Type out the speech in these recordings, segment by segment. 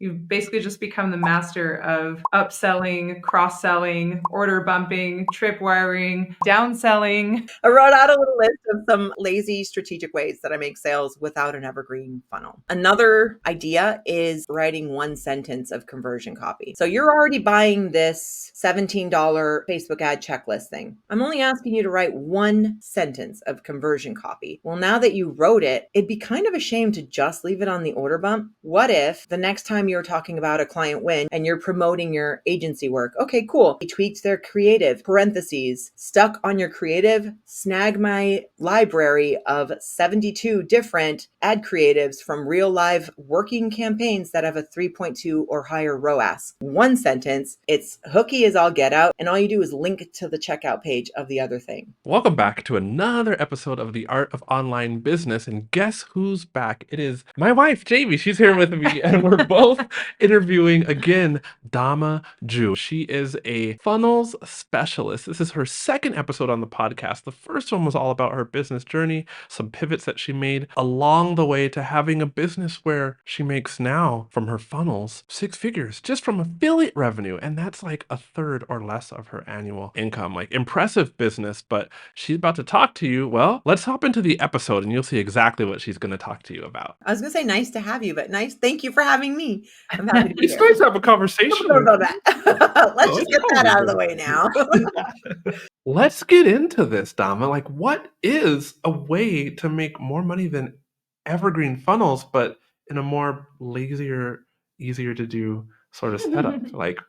You've basically just become the master of upselling, cross-selling, order bumping, tripwiring, downselling. I wrote out a little list of some lazy strategic ways that I make sales without an evergreen funnel. Another idea is writing one sentence of conversion copy. So you're already buying this $17 Facebook ad checklist thing. I'm only asking you to write one sentence of conversion copy. Well, now that you wrote it, it'd be kind of a shame to just leave it on the order bump. What if the next time you're talking about a client win and you're promoting your agency work? Okay, cool. He tweaked their creative, parentheses, stuck on your creative, snag my library of 72 different ad creatives from real live working campaigns that have a 3.2 or higher ROAS. One sentence, it's hooky as all get out, and all you do is link to the checkout page of the other thing. Welcome back to another episode of The Art of Online Business, and guess who's back? It is my wife, Jamie. She's here with me, and we're both interviewing again Dama Jue. She is a funnels specialist. This is her second episode on the podcast. The first one was all about her business journey, some pivots that she made along the way to having a business where she makes now from her funnels 6 figures just from affiliate revenue, and that's like a third or less of her annual income. Like, impressive business, but she's about to talk to you. Well, let's hop into the episode and you'll see exactly what she's going to talk to you about. I was going to say nice to have you, but nice. Thank you for having me. I'm happy to be It's here. nice to have a conversation. About that. Let's just get that out of the way now. Let's get into this, Dama. Like, what is a way to make more money than evergreen funnels, but in a more lazier, easier to do sort of setup? Like,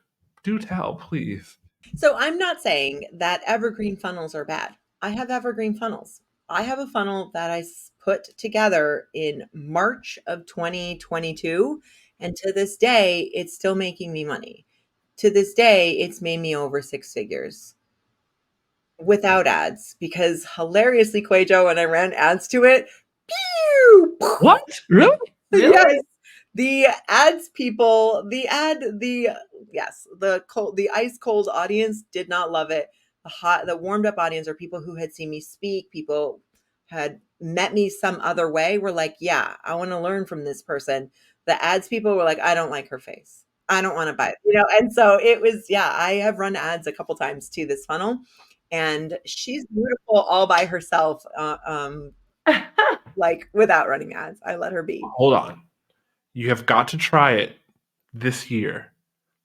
do tell, please. So I'm not saying that evergreen funnels are bad. I have evergreen funnels. I have a funnel that I put together in March of 2022. And to this day, it's still making me money. To this day, it's made me over 6 figures without ads, because hilariously, QUÄY.jo, when I ran ads to it, pew! What? Really? Yes. The ads people, the ice cold audience did not love it. The warmed up audience are people who had seen me speak, people had met me some other way, were like, yeah, I want to learn from this person. The ads people were like, I don't like her face. I don't want to buy it, and so it was, I have run ads a couple times to this funnel, and she's beautiful all by herself, like without running ads. I let her be. Hold on. You have got to try it this year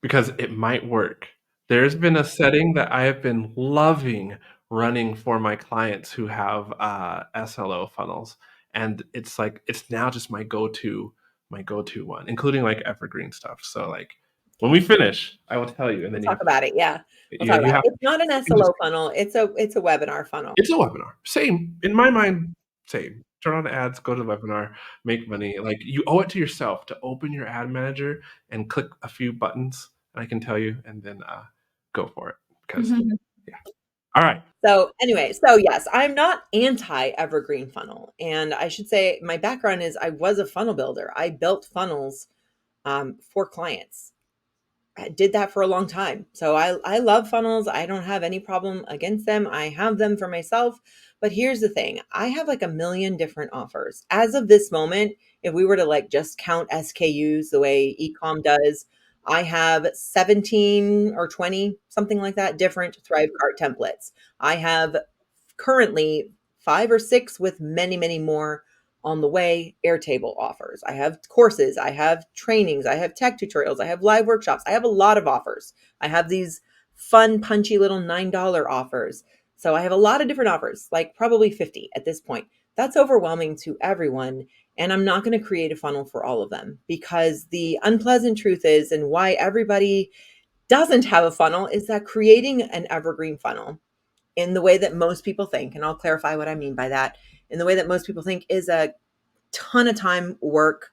because it might work. There's been a setting that I have been loving running for my clients who have SLO funnels, and it's now just my go-to one, including like evergreen stuff. So like when we finish, I will tell you, and then Talk about it. Yeah. you have, It's not an SLO funnel. It's a webinar funnel. it's a webinar. Same in my mind. Same. Turn on ads, go to the webinar, make money. Like, you owe it to yourself to open your ad manager and click a few buttons, and I can tell you, and then go for it. Because All right. So anyway, so yes, I'm not anti evergreen funnel. And I should say my background is I was a funnel builder. I built funnels for clients. I did that for a long time. So I love funnels. I don't have any problem against them. I have them for myself. But here's the thing. I have like a million different offers. As of this moment, if we were to like just count SKUs the way e-com does, I have 17 or 20, something like that, different Thrivecart templates. I have currently 5 or 6 with many, many more on the way, Airtable offers. I have courses, I have trainings, I have tech tutorials, I have live workshops. I have a lot of offers. I have these fun, punchy little $9 offers. So I have a lot of different offers, like probably 50 at this point. That's overwhelming to everyone. And I'm not going to create a funnel for all of them, because the unpleasant truth is, and why everybody doesn't have a funnel, is that creating an evergreen funnel in the way that most people think, and I'll clarify what I mean by that, in the way that most people think, is a ton of time, work.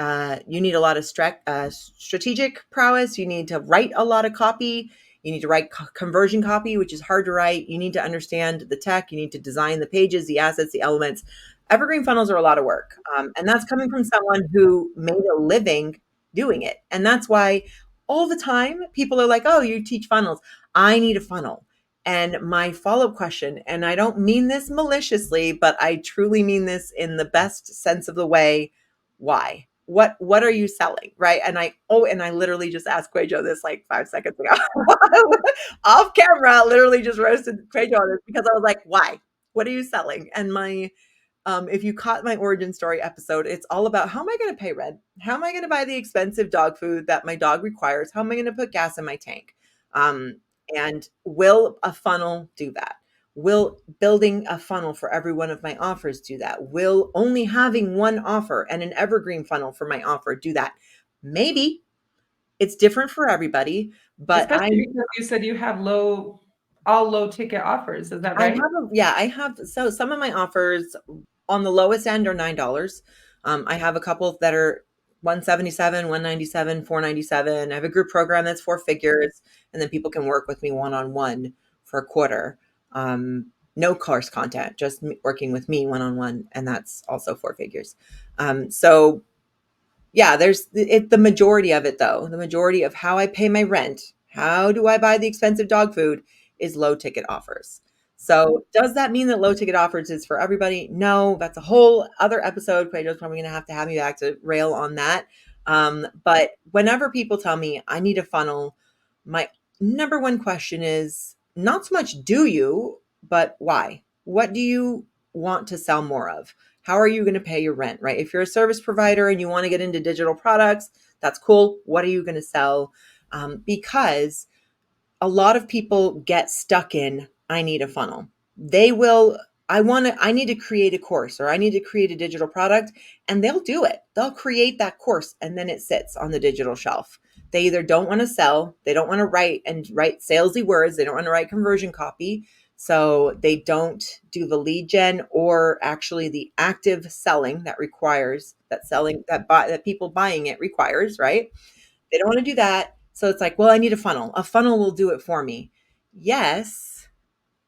You need a lot of strategic prowess. You need to write a lot of copy. You need to write conversion copy, which is hard to write. You need to understand the tech. You need to design the pages, the assets, the elements. Evergreen funnels are a lot of work. And that's coming from someone who made a living doing it. And that's why all the time people are like, oh, you teach funnels. I need a funnel. And my follow-up question, and I don't mean this maliciously, but I truly mean this in the best sense of the way, why? what are you selling? Right. And I literally just asked QUÄY.jo this like 5 seconds ago. Off camera, literally just roasted QUÄY.jo on this because I was like, why? What are you selling? And if you caught my origin story episode, it's all about how am I going to pay rent? How am I going to buy the expensive dog food that my dog requires? How am I going to put gas in my tank? And will a funnel do that? Will building a funnel for every one of my offers do that? Will only having one offer and an evergreen funnel for my offer do that? Maybe. It's different for everybody, but Especially because you said you have all low ticket offers. Is that right? I have. So some of my offers on the lowest end are $9. I have a couple that are 177, 197, 497. I have a group program that's 4 figures, and then people can work with me one-on-one for a quarter. No course content, just working with me one-on-one, and that's also 4 figures. So yeah, there's the majority of it though. The majority of how I pay my rent, how do I buy the expensive dog food, is low ticket offers. So does that mean that low ticket offers is for everybody? No, that's a whole other episode. QUÄY.jo's probably going to have me back to rail on that. But whenever people tell me I need a funnel, my number one question is not so much do you, but why? What do you want to sell more of? How are you going to pay your rent, right? If you're a service provider and you want to get into digital products, that's cool. What are you going to sell? Because a lot of people get stuck in, I need a funnel. I need to create a course or I need to create a digital product, and they'll do it. They'll create that course and then it sits on the digital shelf. They either don't want to sell, they don't want to write salesy words, they don't want to write conversion copy. So they don't do the lead gen or actually the active selling that people buying it requires, right? They don't want to do that. So it's like, well, I need a funnel. A funnel will do it for me. Yes,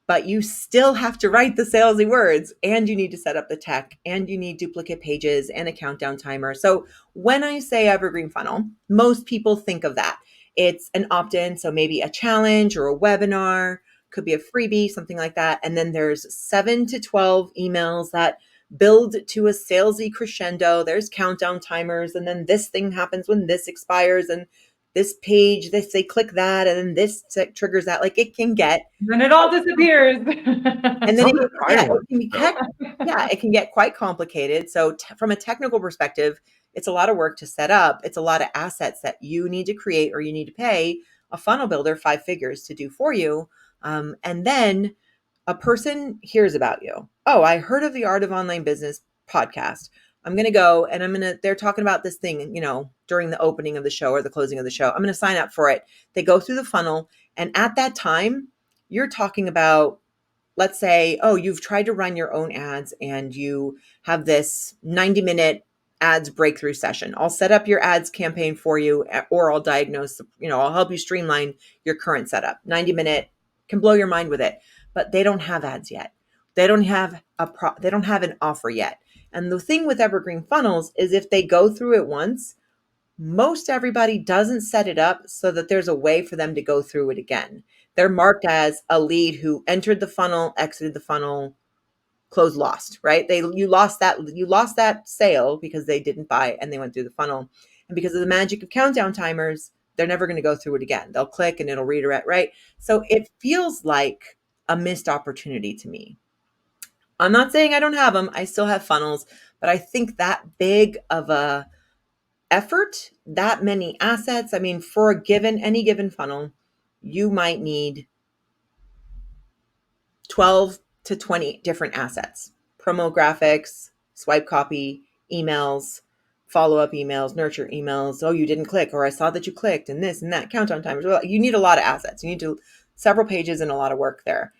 but you still have to write the salesy words, and you need to set up the tech, and you need duplicate pages and a countdown timer. So when I say evergreen funnel, most people think of that. It's an opt-in, so maybe a challenge or a webinar, could be a freebie, something like that. And then there's 7 to 12 emails that build to a salesy crescendo. There's countdown timers, and then this thing happens when this expires, and this page, they click that, and then this triggers that. Like it can get, Then it all disappears. and then it can get quite complicated. So from a technical perspective, it's a lot of work to set up. It's a lot of assets that you need to create or you need to pay a funnel builder 5 figures to do for you. And then a person hears about you. Oh, I heard of the Art of Online Business podcast. I'm going to go and they're talking about this thing, during the opening of the show or the closing of the show. I'm going to sign up for it. They go through the funnel. And at that time, you're talking about, let's say, oh, you've tried to run your own ads and you have this 90-minute ads breakthrough session. I'll set up your ads campaign for you, or I'll diagnose, I'll help you streamline your current setup. 90-minute, can blow your mind with it, but they don't have ads yet. They don't have an offer yet. And the thing with evergreen funnels is if they go through it once, most everybody doesn't set it up so that there's a way for them to go through it again. They're marked as a lead who entered the funnel, exited the funnel, closed, lost, right? You lost that sale because they didn't buy and they went through the funnel. And because of the magic of countdown timers, they're never going to go through it again. They'll click and it'll redirect, right? So it feels like a missed opportunity to me. I'm not saying I don't have them. I still have funnels, but I think that big of a effort, that many assets. I mean, for any given funnel, you might need 12 to 20 different assets: promo graphics, swipe copy, emails, follow-up emails, nurture emails. Oh, you didn't click, or I saw that you clicked, and this and that, countdown timers. Well, you need a lot of assets. You need several pages and a lot of work there.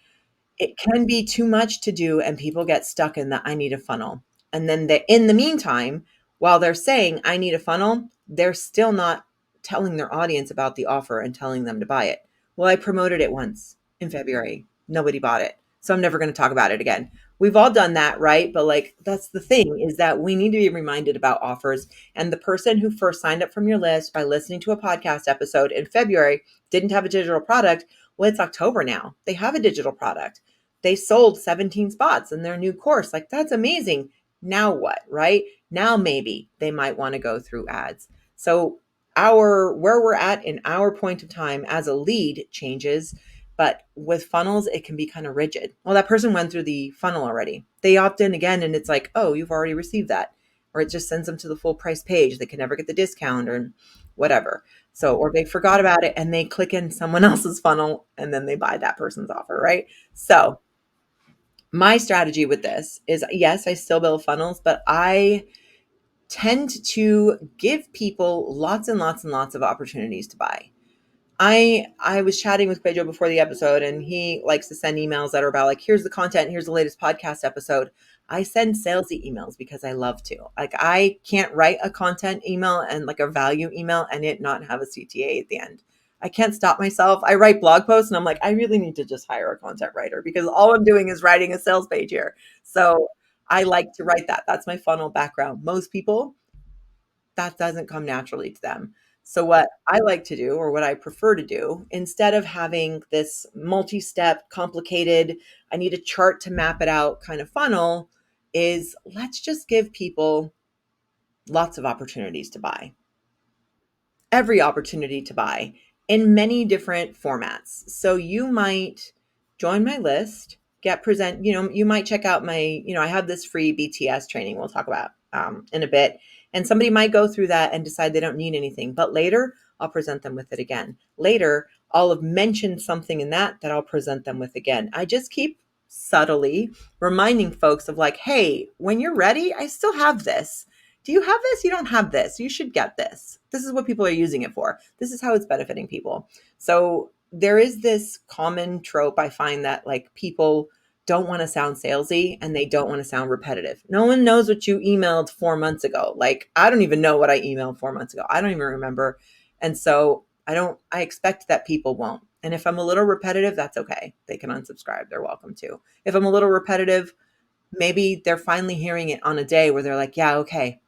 It can be too much to do, and people get stuck in the I need a funnel. And then in the meantime, while they're saying I need a funnel, they're still not telling their audience about the offer and telling them to buy it. Well, I promoted it once in February. Nobody bought it, so I'm never going to talk about it again. We've all done that, right? But that's the thing, is that we need to be reminded about offers. And the person who first signed up from your list by listening to a podcast episode in February didn't have a digital product. Well, it's October now. They have a digital product. They sold 17 spots in their new course. That's amazing. Now what, right? Now maybe they might want to go through ads. So where we're at in our point of time as a lead changes, but with funnels, it can be kind of rigid. Well, that person went through the funnel already. They opt in again and it's like, oh, you've already received that. Or it just sends them to the full price page. They can never get the discount or whatever. So, or they forgot about it and they click in someone else's funnel and then they buy that person's offer, right? So my strategy with this is, yes, I still build funnels, but I tend to give people lots and lots and lots of opportunities to buy. I was chatting with QUÄY.jo before the episode, and he likes to send emails that are about like, here's the content, here's the latest podcast episode. I send salesy emails because I love to. Like, I can't write a content email and like a value email and it not have a CTA at the end. I can't stop myself. I write blog posts and I'm like, I really need to just hire a content writer because all I'm doing is writing a sales page here. So I like to write that. That's my funnel background. Most people, that doesn't come naturally to them. So what I like to do, or what I prefer to do, instead of having this multi-step, complicated, I need a chart to map it out kind of funnel, is let's just give people lots of opportunities to buy. Every opportunity to buy in many different formats. So you might join my list, you might check out I have this free BTS training we'll talk about in a bit. And somebody might go through that and decide they don't need anything. But later, I'll present them with it again. Later, I'll have mentioned something in that I'll present them with again. I just keep subtly reminding folks of like, hey, when you're ready, I still have this. Do you have this? You don't have this. You should get this. This is what people are using it for. This is how it's benefiting people. So there is this common trope I find that like people don't want to sound salesy and they don't want to sound repetitive. No one knows what you emailed 4 months ago. Like, I don't even know what I emailed 4 months ago. I don't even remember. And so I expect that people won't. And if I'm a little repetitive, that's okay. They can unsubscribe. They're welcome to. If I'm a little repetitive, maybe they're finally hearing it on a day where they're like, yeah, okay,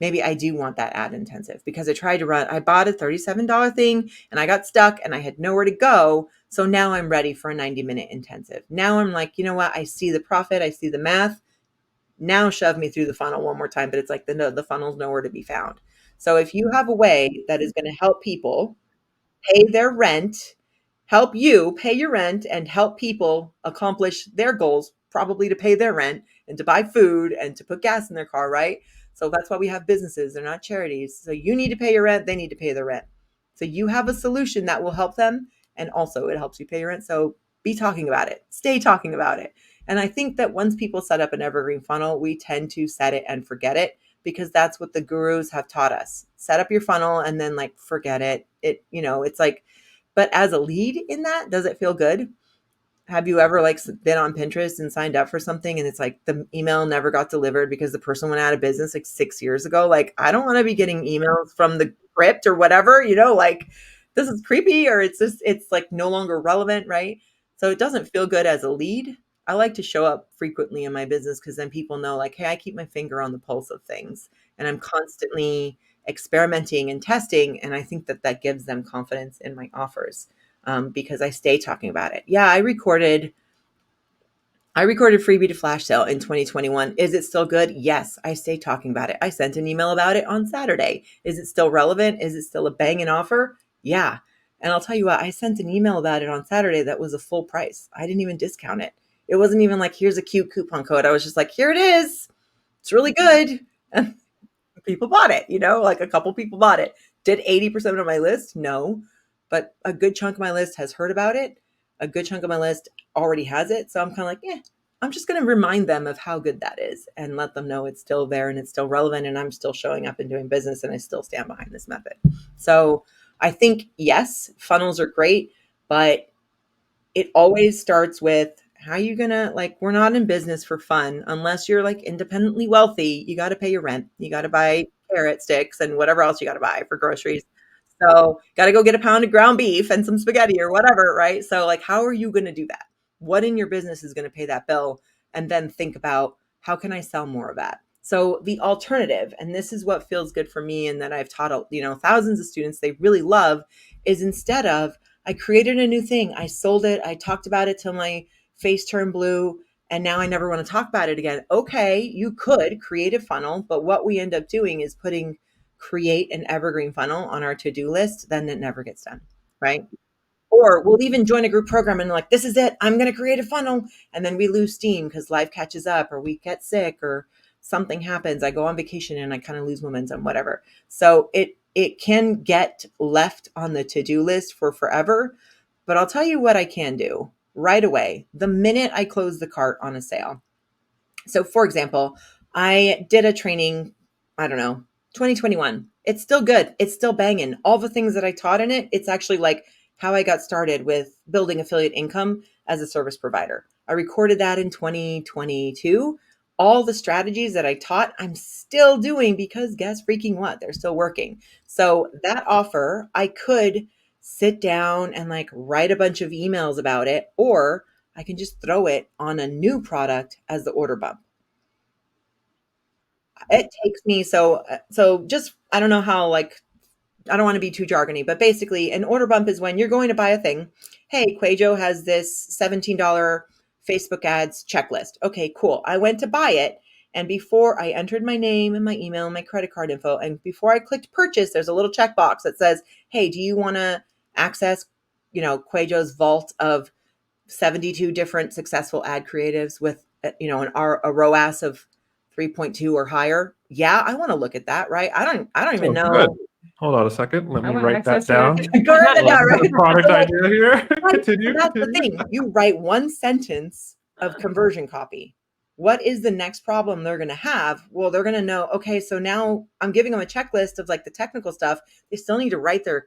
maybe I do want that ad intensive because I bought a $37 thing and I got stuck and I had nowhere to go. So now I'm ready for a 90-minute intensive. Now I'm like, you know what? I see the profit. I see the math. Now shove me through the funnel one more time. But it's like the funnel's nowhere to be found. So if you have a way that is going to help people pay their rent, help you pay your rent and help people accomplish their goals, probably to pay their rent and to buy food and to put gas in their car, right? So that's why we have businesses. They're not charities. So you need to pay your rent. They need to pay their rent. So you have a solution that will help them. And also it helps you pay your rent. So be talking about it. Stay talking about it. And I think that once people set up an evergreen funnel, we tend to set it and forget it because that's what the gurus have taught us. Set up your funnel and then like forget it. It's like, but as a lead in that, does it feel good? Have you ever like been on Pinterest and signed up for something and it's like the email never got delivered because the person went out of business like 6 years ago? Like, I don't want to be getting emails from the crypt or whatever, like this is creepy or it's like no longer relevant, right? So it doesn't feel good as a lead. I like to show up frequently in my business because then people know like, hey, I keep my finger on the pulse of things and I'm constantly experimenting and testing. And I think that gives them confidence in my offers. Because I stay talking about it. Yeah, I recorded Freebie to Flash Sale in 2021. Is it still good? Yes, I stay talking about it. I sent an email about it on Saturday. Is it still relevant? Is it still a banging offer? Yeah. And I'll tell you what, I sent an email about it on Saturday that was a full price. I didn't even discount it. It wasn't even like, here's a cute coupon code. I was just like, here it is. It's really good. And people bought it, like a couple people bought it. Did 80% of my list? No. But a good chunk of my list has heard about it. A good chunk of my list already has it. So I'm kind of like, I'm just going to remind them of how good that is and let them know it's still there and it's still relevant and I'm still showing up and doing business and I still stand behind this method. So I think, yes, funnels are great, but it always starts with how you going to, like, we're not in business for fun unless you're like independently wealthy. You got to pay your rent. You got to buy carrot sticks and whatever else you got to buy for groceries. So got to go get a pound of ground beef and some spaghetti or whatever, right? So like, how are you going to do that? What in your business is going to pay that bill? And then think about how can I sell more of that? So the alternative, and this is what feels good for me and that I've taught, thousands of students they really love, is instead of I created a new thing, I sold it, I talked about it till my face turned blue, and now I never want to talk about it again. Okay, you could create a funnel, but what we end up doing is create an evergreen funnel on our to-do list, then it never gets done, right? Or we'll even join a group program and like, this is it, I'm going to create a funnel. And then we lose steam because life catches up, or we get sick, or something happens. I go on vacation and I kind of lose momentum, whatever. So it can get left on the to-do list for forever. But I'll tell you what I can do right away, the minute I close the cart on a sale. So for example, I did a training, I don't know, 2021. It's still good. It's still banging. All the things that I taught in it, it's actually like how I got started with building affiliate income as a service provider. I recorded that in 2022. All the strategies that I taught, I'm still doing because guess freaking what? They're still working. So that offer, I could sit down and like write a bunch of emails about it, or I can just throw it on a new product as the order bump. It takes me so just I don't know how, like, I don't want to be too jargony, but basically an order bump is when you're going to buy a thing. Hey, QUAY.jo has this $17 Facebook ads checklist. Okay, cool. I went to buy it, and before I entered my name and my email and my credit card info, and before I clicked purchase, there's a little checkbox that says, hey, do you want to access, QUAY.jo's vault of 72 different successful ad creatives with a ROAS of 3.2 or higher? Yeah, I want to look at that, right? I don't even Oh, know. good. Hold on a second. Let I me want to write that access down. it. Go ahead, Well, right? product So, like, idea here. right, Continue. so that's the Continue. thing. You write one sentence of conversion copy. What is the next problem they're going to have? Well, they're going to know, okay, so now I'm giving them a checklist of like the technical stuff. They still need to write their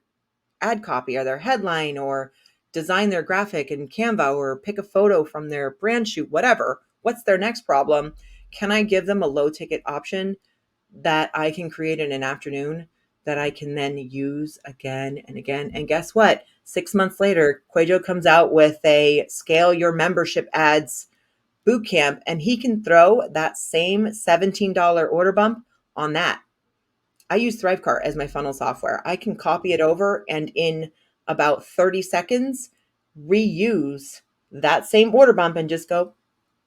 ad copy or their headline, or design their graphic in Canva, or pick a photo from their brand shoot, whatever. What's their next problem? Can I give them a low ticket option that I can create in an afternoon that I can then use again and again? And guess what? 6 months later, QUAY.jo comes out with a scale your membership ads bootcamp, and he can throw that same $17 order bump on that. I use Thrivecart as my funnel software. I can copy it over and in about 30 seconds reuse that same order bump and just go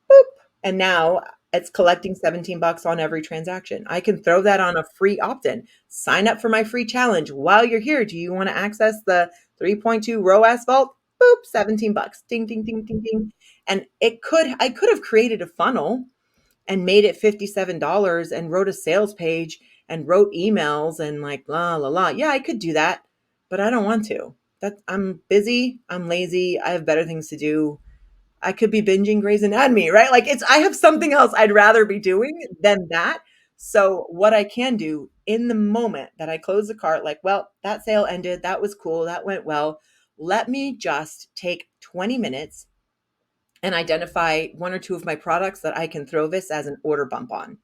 boop. And now it's collecting 17 bucks on every transaction. I can throw that on a free opt-in. Sign up for my free challenge. While you're here, do you want to access the 3.2 ROAS vault? Boop, 17 bucks. Ding, ding, ding, ding, ding. And I could have created a funnel and made it $57 and wrote a sales page and wrote emails and like la la la. Yeah, I could do that, but I don't want to. I'm busy, I'm lazy, I have better things to do. I could be binging Grey's Anatomy, right? Like I have something else I'd rather be doing than that. So what I can do in the moment that I close the cart, like, well, that sale ended, that was cool, that went well. Let me just take 20 minutes and identify one or two of my products that I can throw this as an order bump on.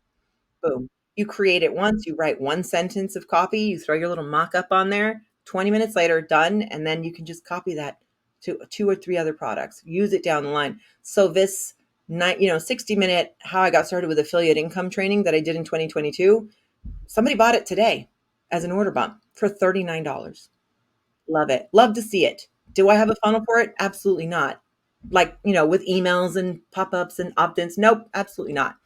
Boom. You create it once, you write one sentence of copy, you throw your little mock up on there, 20 minutes later, done. And then you can just copy that to 2 or 3 other products, use it down the line. So this 60-minute how I got started with affiliate income training that I did in 2022, somebody bought it today as an order bump for $39. Love it. Love to see it. Do I have a funnel for it? Absolutely not. Like, with emails and pop-ups and opt-ins? Nope, absolutely not.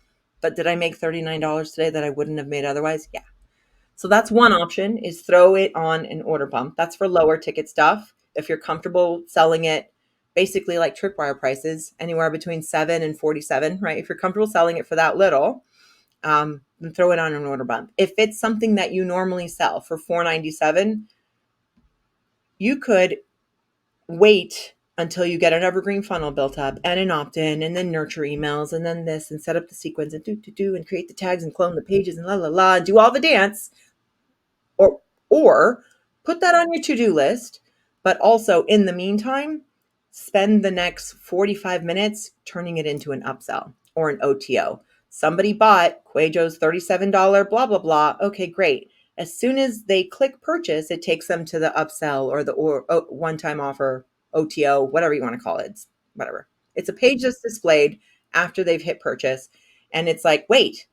But did I make $39 today that I wouldn't have made otherwise? Yeah. So that's one option, is throw it on an order bump. That's for lower ticket stuff. If you're comfortable selling it basically like tripwire prices, anywhere between 7 and 47, right? If you're comfortable selling it for that little, then throw it on an order bump. If it's something that you normally sell for $4.97, you could wait until you get an evergreen funnel built up and an opt-in and then nurture emails and then this and set up the sequence and do and create the tags and clone the pages and la la la and do all the dance, or or put that on your to-do list, but also in the meantime spend the next 45 minutes turning it into an upsell or an OTO. Somebody bought QUAY.jo's $37 blah blah blah. Okay, great. As soon as they click purchase, it takes them to the upsell or the one-time offer, OTO, whatever you want to call it. It's whatever. It's a page that's displayed after they've hit purchase. And it's like, wait,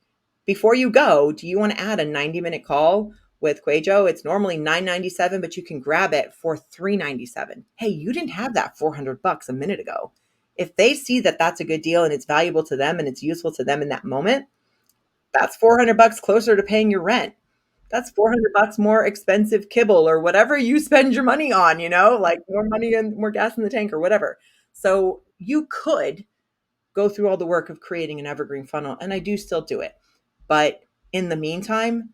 before you go, do you want to add a 90-minute call with QUAY.jo? It's normally $9.97, but you can grab it for $3.97. Hey, you didn't have that $400 a minute ago. If they see that that's a good deal and it's valuable to them and it's useful to them in that moment, that's $400 closer to paying your rent. That's $400 more expensive kibble or whatever you spend your money on, like more money and more gas in the tank or whatever. So you could go through all the work of creating an evergreen funnel, and I do still do it. But in the meantime,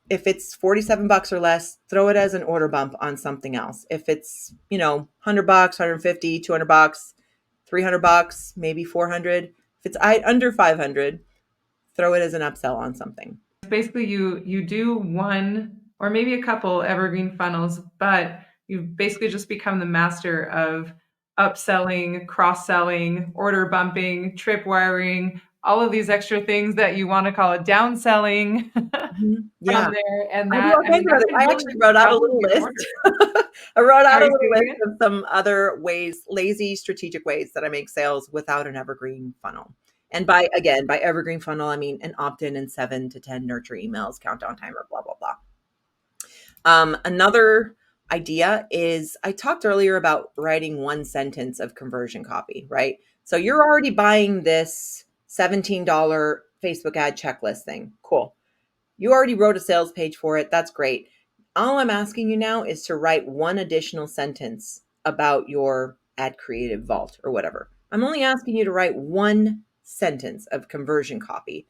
if it's $47 or less, throw it as an order bump on something else. If it's, $100, $150, $200, $300, maybe 400. If it's under 500, throw it as an upsell on something. Basically, you do one or maybe a couple evergreen funnels, but you basically just become the master of upselling, cross-selling, order bumping, tripwiring, all of these extra things that you want to call it downselling Yeah. from there. And I that, I mean, that I can actually really wrote out a double little your list. order. I wrote out a Sorry, little say it list of some other ways, lazy, strategic ways that I make sales without an evergreen funnel. And by evergreen funnel, I mean an opt-in and 7 to 10 nurture emails, countdown timer, blah, blah, blah. Another idea is I talked earlier about writing one sentence of conversion copy, right? So you're already buying this $17 Facebook ad checklist thing. Cool. You already wrote a sales page for it. That's great. All I'm asking you now is to write one additional sentence about your ad creative vault or whatever. I'm only asking you to write one sentence of conversion copy.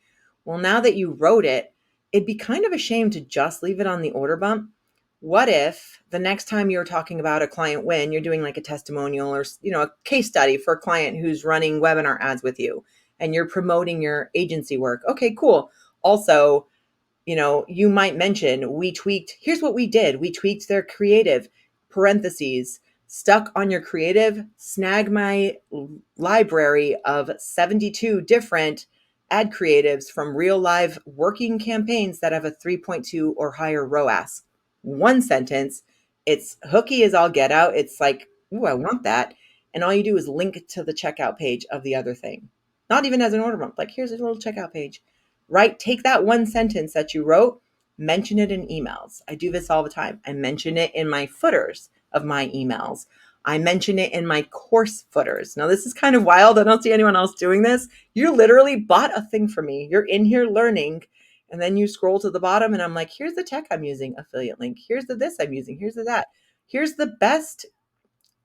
Well, now that you wrote it, it'd be kind of a shame to just leave it on the order bump. What if the next time you're talking about a client win, you're doing like a testimonial or, a case study for a client who's running webinar ads with you and you're promoting your agency work. Okay, cool. Also, you might mention, here's what we did. We tweaked their creative, parentheses, stuck on your creative, snag my library of 72 different ad creatives from real live working campaigns that have a 3.2 or higher ROAS. One sentence. It's hooky as all get out. It's like, ooh, I want that. And all you do is link to the checkout page of the other thing. Not even as an order bump. Like, here's a little checkout page. Right? Take that one sentence that you wrote, mention it in emails. I do this all the time. I mention it in my footers of my emails. I mention it in my course footers. Now, this is kind of wild. I don't see anyone else doing this. You literally bought a thing for me. You're in here learning, and then you scroll to the bottom, and I'm like, here's the tech I'm using, affiliate link. Here's the this I'm using. Here's the that. Here's the best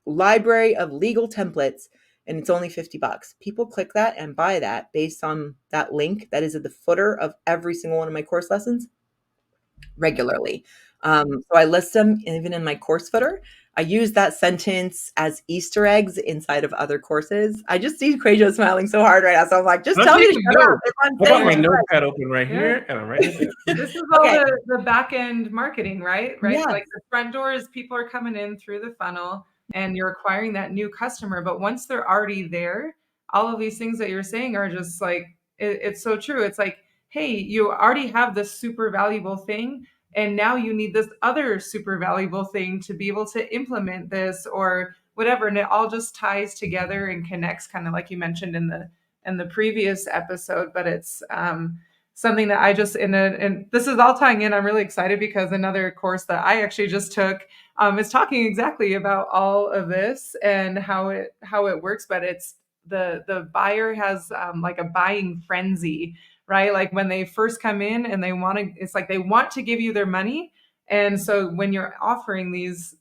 library of legal templates, and it's only $50. People click that and buy that based on that link that is at the footer of every single one of my course lessons regularly. So I list them even in my course footer. I use that sentence as Easter eggs inside of other courses. I just see QUÄY.jo smiling so hard right now. So I'm like, just tell me to shut up. I got my notepad open right here, and I'm writing it down. This is all the back end marketing, right? Yes. Like the front door is people are coming in through the funnel and you're acquiring that new customer. But once they're already there, all of these things that you're saying are just like, it's so true. It's like, hey, you already have this super valuable thing. And now you need this other super valuable thing to be able to implement this or whatever. And it all just ties together and connects, kind of like you mentioned in the previous episode. But it's something that I just and this is all tying in. I'm really excited because another course that I actually just took is talking exactly about all of this and how it works. But it's the buyer has like a buying frenzy, right? Like when they first come in and it's like they want to give you their money. And so when you're offering these,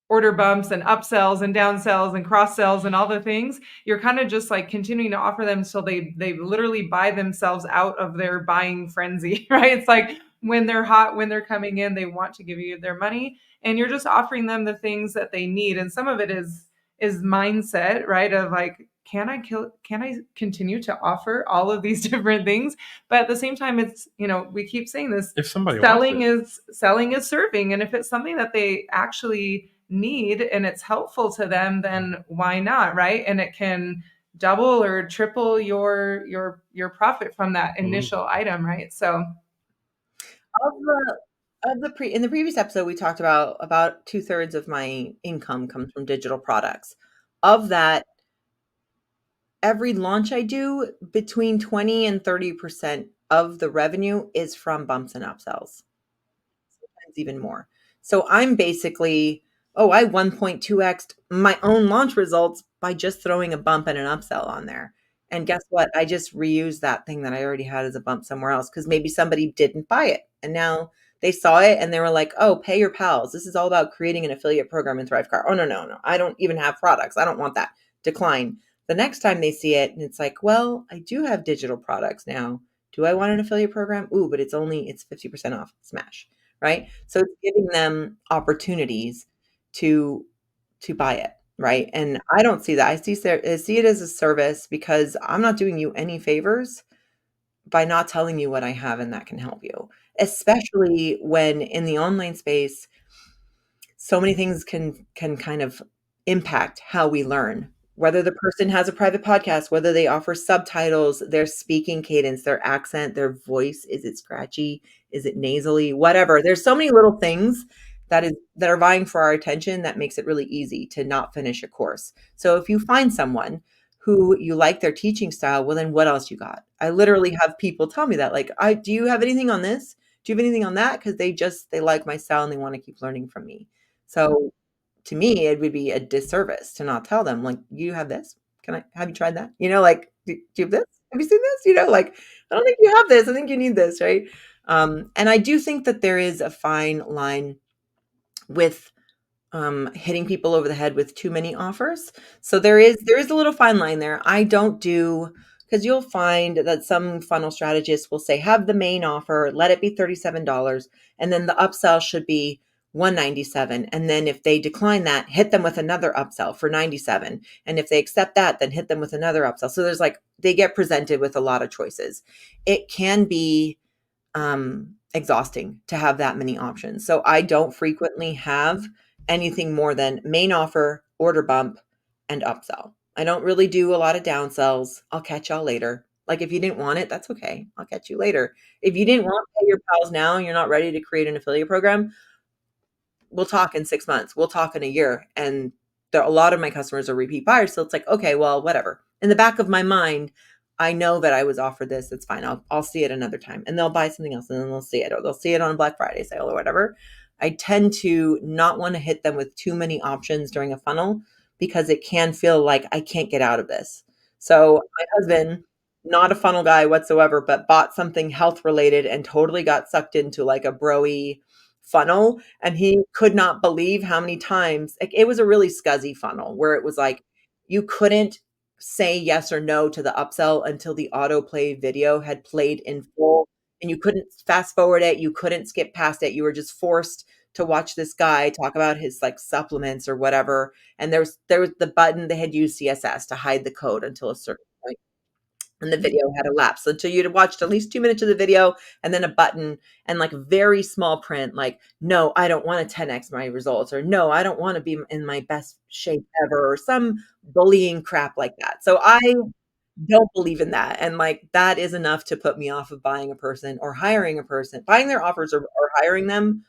order bumps and upsells and downsells and cross sells and all the things, you're kind of just like continuing to offer them so they literally buy themselves out of their buying frenzy, right? It's like when they're hot, when they're coming in, they want to give you their money and you're just offering them the things that they need. And some of it is mindset, right? Of like, can I continue to offer all of these different things? But at the same time, it's, we keep saying this, if somebody selling is serving. And if it's something that they actually need and it's helpful to them, then why not, right? And it can double or triple your profit from that initial item, right? So in the previous episode, we talked about 2/3 of my income comes from digital products. Of that, every launch I do, between 20 and 30% of the revenue is from bumps and upsells, sometimes even more. So I'm basically oh, I 1.2x my own launch results by just throwing a bump and an upsell on there. And guess what? I just reused that thing that I already had as a bump somewhere else because maybe somebody didn't buy it. And now they saw it and they were like, oh, pay your pals. This is all about creating an affiliate program in Thrivecart. Oh, no, no, no. I don't even have products. I don't want that. Decline. The next time they see it and it's like, well, I do have digital products now. Do I want an affiliate program? Ooh, but it's 50% off. Smash. Right. So it's giving them opportunities to buy it, right? And I don't see that. I see it as a service because I'm not doing you any favors by not telling you what I have and that can help you. Especially when in the online space, so many things can kind of impact how we learn. Whether the person has a private podcast, whether they offer subtitles, their speaking cadence, their accent, their voice, is it scratchy? Is it nasally? Whatever. There's so many little things that are vying for our attention that makes it really easy to not finish a course. So if you find someone who you like their teaching style, well then what else you got? I literally have people tell me that like, do you have anything on this? Do you have anything on that? Because they like my style and they want to keep learning from me. So to me, it would be a disservice to not tell them, like, you have this. Have you tried that? Like, do you have this? Have you seen this? Like, I don't think you have this. I think you need this, right? And I do think that there is a fine line with hitting people over the head with too many offers. So there is a little fine line there. I don't do because you'll find that some funnel strategists will say have the main offer, let it be $37, and then the upsell should be $197. And then if they decline that, hit them with another upsell for $97. And if they accept that, then hit them with another upsell. So there's like they get presented with a lot of choices. It can be exhausting to have that many options. So I don't frequently have anything more than main offer, order bump, and upsell. I don't really do a lot of downsells. I'll catch y'all later. Like if you didn't want it, that's okay. I'll catch you later. If you didn't want to pay your pals now and you're not ready to create an affiliate program, we'll talk in 6 months. We'll talk in a year. And a lot of my customers are repeat buyers. So it's like, okay, well, whatever. In the back of my mind, I know that I was offered this. It's fine. I'll see it another time. And they'll buy something else and then they'll see it. Or they'll see it on a Black Friday sale or whatever. I tend to not want to hit them with too many options during a funnel because it can feel like I can't get out of this. So my husband, not a funnel guy whatsoever, but bought something health related and totally got sucked into like a broy funnel. And he could not believe how many times like, it was a really scuzzy funnel where it was like you couldn't say yes or no to the upsell until the autoplay video had played in full and you couldn't fast forward it, you couldn't skip past it, you were just forced to watch this guy talk about his like supplements or whatever. And there was the button, they had used CSS to hide the code until a certain point and the video had elapsed until you'd watched at least 2 minutes of the video and then a button and like very small print like no, I don't want to 10x my results, or no, I don't want to be in my best shape ever, or some bullying crap like that. So I don't believe in that, and like that is enough to put me off of buying a person or hiring a person, buying their offers or hiring them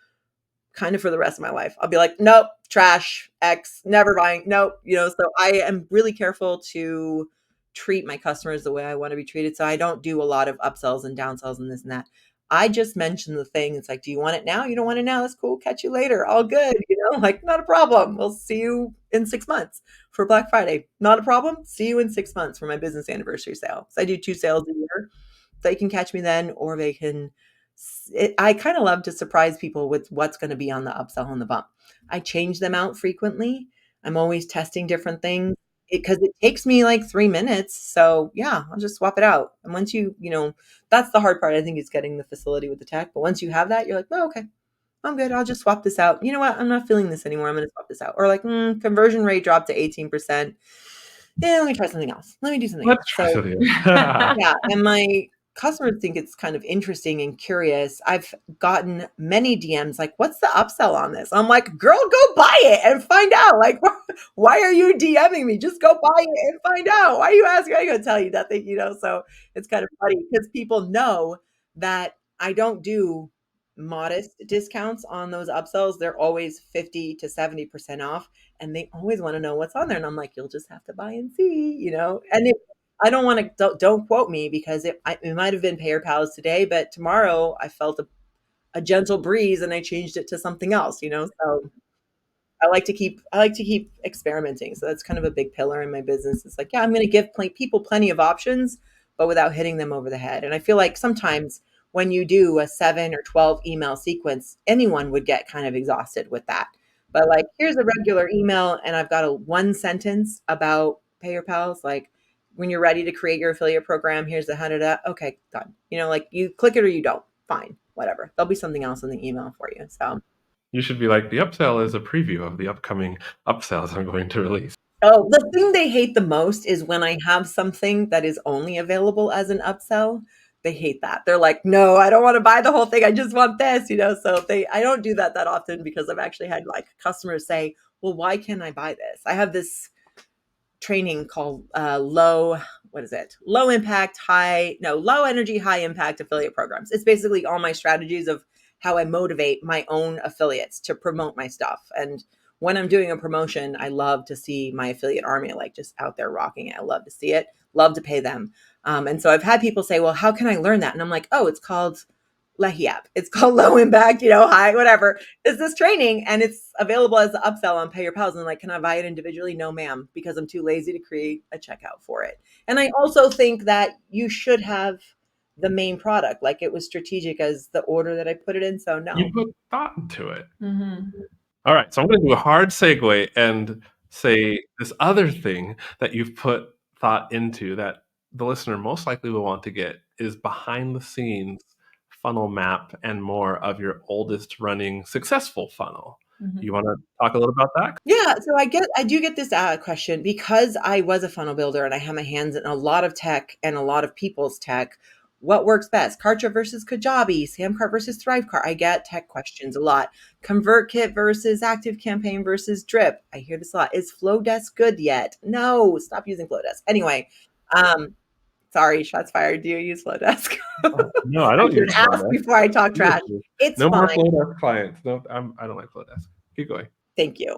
kind of for the rest of my life. I'll be like, nope, trash, X, never buying, nope. So I am really careful to treat my customers the way I want to be treated. So I don't do a lot of upsells and downsells and this and that. I just mention the thing. It's like, do you want it now? You don't want it now? That's cool. Catch you later. All good. Like not a problem. We'll see you in 6 months for Black Friday. Not a problem. See you in 6 months for my business anniversary sale. So I do 2 sales a year. They can catch me then, or they can I kind of love to surprise people with what's going to be on the upsell and the bump. I change them out frequently. I'm always testing different things because it takes me like 3 minutes. So yeah, I'll just swap it out. And once that's the hard part. I think is getting the facility with the tech. But once you have that, you're like, oh, okay, I'm good. I'll just swap this out. You know what? I'm not feeling this anymore. I'm going to swap this out. Or like conversion rate dropped to 18%. Yeah, let me try something else. Let me do something else. Let's try something else. Yeah, and my customers think it's kind of interesting and curious. I've gotten many DMs like, what's the upsell on this? I'm like, girl, go buy it and find out. Like, why are you DMing me? Just go buy it and find out. Why are you asking? I'm going to tell you nothing, So it's kind of funny because people know that I don't do modest discounts on those upsells. They're always 50 to 70% off. And they always want to know what's on there. And I'm like, you'll just have to buy and see, And I don't want to, don't quote me because it might have been Payer Pals today, but tomorrow I felt a gentle breeze and I changed it to something else, So I like to keep experimenting. So that's kind of a big pillar in my business. It's like, yeah, I'm going to give people plenty of options, but without hitting them over the head. And I feel like sometimes when you do a 7 or 12 email sequence, anyone would get kind of exhausted with that. But like, here's a regular email, and I've got a one sentence about Pay Your Pals. Like, when you're ready to create your affiliate program, here's the how to that. Okay, done. Like you click it or you don't. Fine, whatever. There'll be something else in the email for you. So. You should be like, the upsell is a preview of the upcoming upsells I'm going to release. Oh, the thing they hate the most is when I have something that is only available as an upsell. They hate that. They're like, no, I don't want to buy the whole thing. I just want this, So I don't do that often, because I've actually had like customers say, well, why can't I buy this? I have this training called low energy, high impact affiliate programs. It's basically all my strategies of how I motivate my own affiliates to promote my stuff. And when I'm doing a promotion, I love to see my affiliate army like just out there rocking it. I love to see it, love to pay them. And so I've had people say, well, how can I learn that? And I'm like, oh, it's called LEHIAP. It's called low impact, high, whatever. It's this training, and it's available as an upsell on Pay Your Pals. And like, can I buy it individually? No, ma'am, because I'm too lazy to create a checkout for it. And I also think that you should have the main product. Like, it was strategic as the order that I put it in. So no. You put thought into it. Mm-hmm. All right, so I'm going to do a hard segue and say this other thing that you've put thought into that the listener most likely will want to get is behind the scenes funnel map and more of your oldest running successful funnel. Mm-hmm. You want to talk a little about that? Yeah, so I do get this question because I was a funnel builder and I have my hands in a lot of tech and a lot of people's tech. What works best? Kartra versus Kajabi, Samcart versus Thrivecart. I get tech questions a lot. ConvertKit versus ActiveCampaign versus Drip. I hear this a lot. Is Flowdesk good yet? No, stop using Flowdesk. Anyway, sorry, shots fired. Do you use Flowdesk? No, I don't use ask Flowdesk. before I talk trash. It's no fine. more Flowdesk clients. No, I don't like Flowdesk. Keep going. Thank you.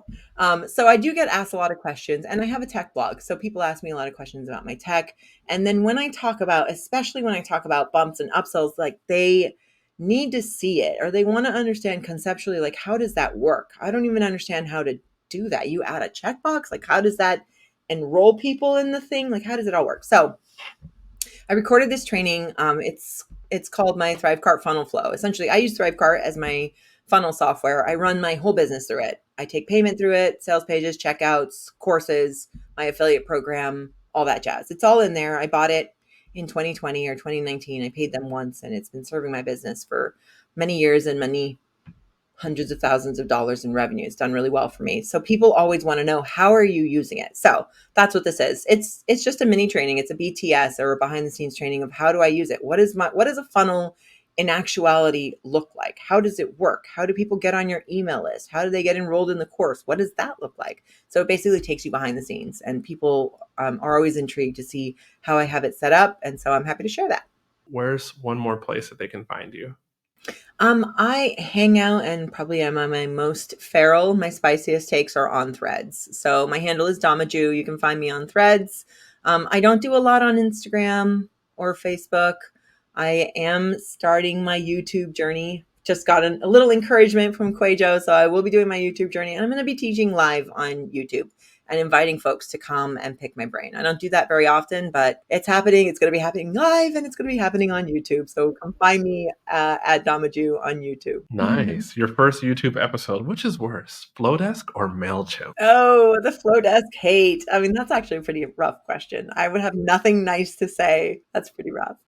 So I do get asked a lot of questions, and I have a tech blog. So people ask me a lot of questions about my tech. And then especially when I talk about bumps and upsells, like they need to see it, or they want to understand conceptually, like, how does that work? I don't even understand how to do that. You add a checkbox, like, how does that enroll people in the thing? Like, how does it all work? So I recorded this training. It's called my Thrivecart Funnel Flow. Essentially, I use Thrivecart as my funnel software. I run my whole business through it. I take payment through it, sales pages, checkouts, courses, my affiliate program, all that jazz. It's all in there. I bought it in 2020 or 2019. I paid them once, and it's been serving my business for many years and many hundreds of thousands of dollars in revenue. It's done really well for me. So people always want to know, how are you using it? So that's what this is. It's just a mini training. It's a BTS, or a behind the scenes training of how do I use it? What does a funnel in actuality look like? How does it work? How do people get on your email list? How do they get enrolled in the course? What does that look like? So it basically takes you behind the scenes, and people are always intrigued to see how I have it set up. And so I'm happy to share that. Where's one more place that they can find you? I hang out and probably am on my most feral. My spiciest takes are on Threads. So my handle is Dama Jue. You can find me on Threads. I don't do a lot on Instagram or Facebook. I am starting my YouTube journey. Just got a little encouragement from QUÄY.jo, so I will be doing my YouTube journey. And I'm going to be teaching live on YouTube and inviting folks to come and pick my brain. I don't do that very often, but it's happening. It's going to be happening live, and it's going to be happening on YouTube. So come find me at Dama Jue on YouTube. Nice. Your first YouTube episode. Which is worse, Flowdesk or MailChimp? Oh, the Flowdesk hate. I mean, that's actually a pretty rough question. I would have nothing nice to say. That's pretty rough.